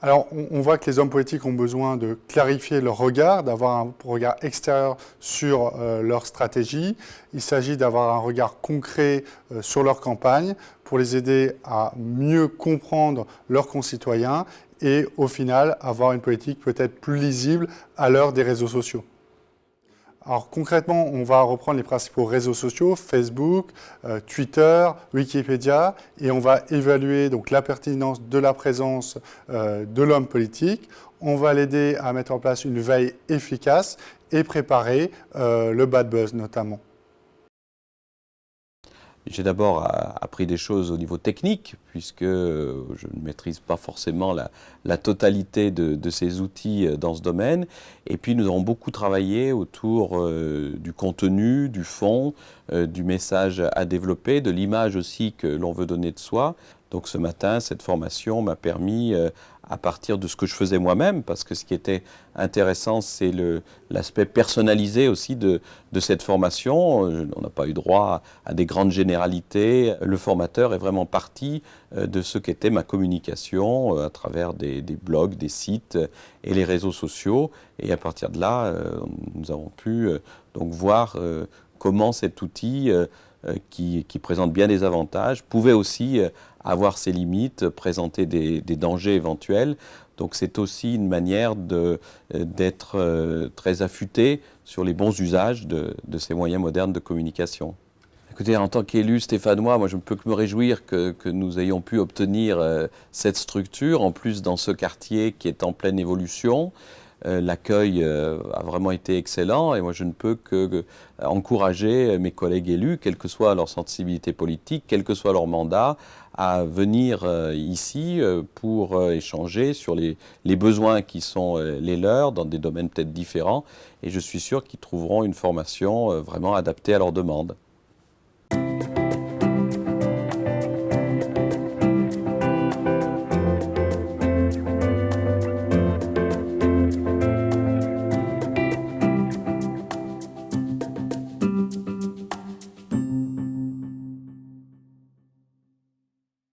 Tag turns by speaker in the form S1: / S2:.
S1: Alors, on voit que les hommes politiques ont besoin de clarifier leur regard, d'avoir un regard extérieur sur leur stratégie. Il s'agit d'avoir un regard concret sur leur campagne pour les aider à mieux comprendre leurs concitoyens et au final avoir une politique peut-être plus lisible à l'heure des réseaux sociaux. Alors concrètement, on va reprendre les principaux réseaux sociaux, Facebook, Twitter, Wikipédia, et on va évaluer donc la pertinence de la présence de l'homme politique. On va l'aider à mettre en place une veille efficace et préparer le bad buzz notamment.
S2: J'ai d'abord appris des choses au niveau technique, puisque je ne maîtrise pas forcément la totalité de ces outils dans ce domaine. Et puis nous avons beaucoup travaillé autour du contenu, du fond, du message à développer, de l'image aussi que l'on veut donner de soi. Donc ce matin, cette formation m'a permis, à partir de ce que je faisais moi-même, parce que ce qui était intéressant, c'est l'aspect personnalisé aussi de cette formation. On n'a pas eu droit à des grandes généralités. Le formateur est vraiment parti de ce qu'était ma communication à travers des blogs, des sites et les réseaux sociaux. Et à partir de là, nous avons pu donc voir comment cet outil qui présente bien des avantages, pouvait aussi avoir ses limites, présenter des dangers éventuels. Donc c'est aussi une manière d'être très affûté sur les bons usages de ces moyens modernes de communication. Écoutez, en tant qu'élu stéphanois, moi je ne peux que me réjouir que nous ayons pu obtenir cette structure, en plus dans ce quartier qui est en pleine évolution. L'accueil a vraiment été excellent et moi je ne peux que encourager mes collègues élus, quelle que soit leur sensibilité politique, quel que soit leur mandat, à venir ici pour échanger sur les besoins qui sont les leurs dans des domaines peut-être différents et je suis sûr qu'ils trouveront une formation vraiment adaptée à leurs demandes.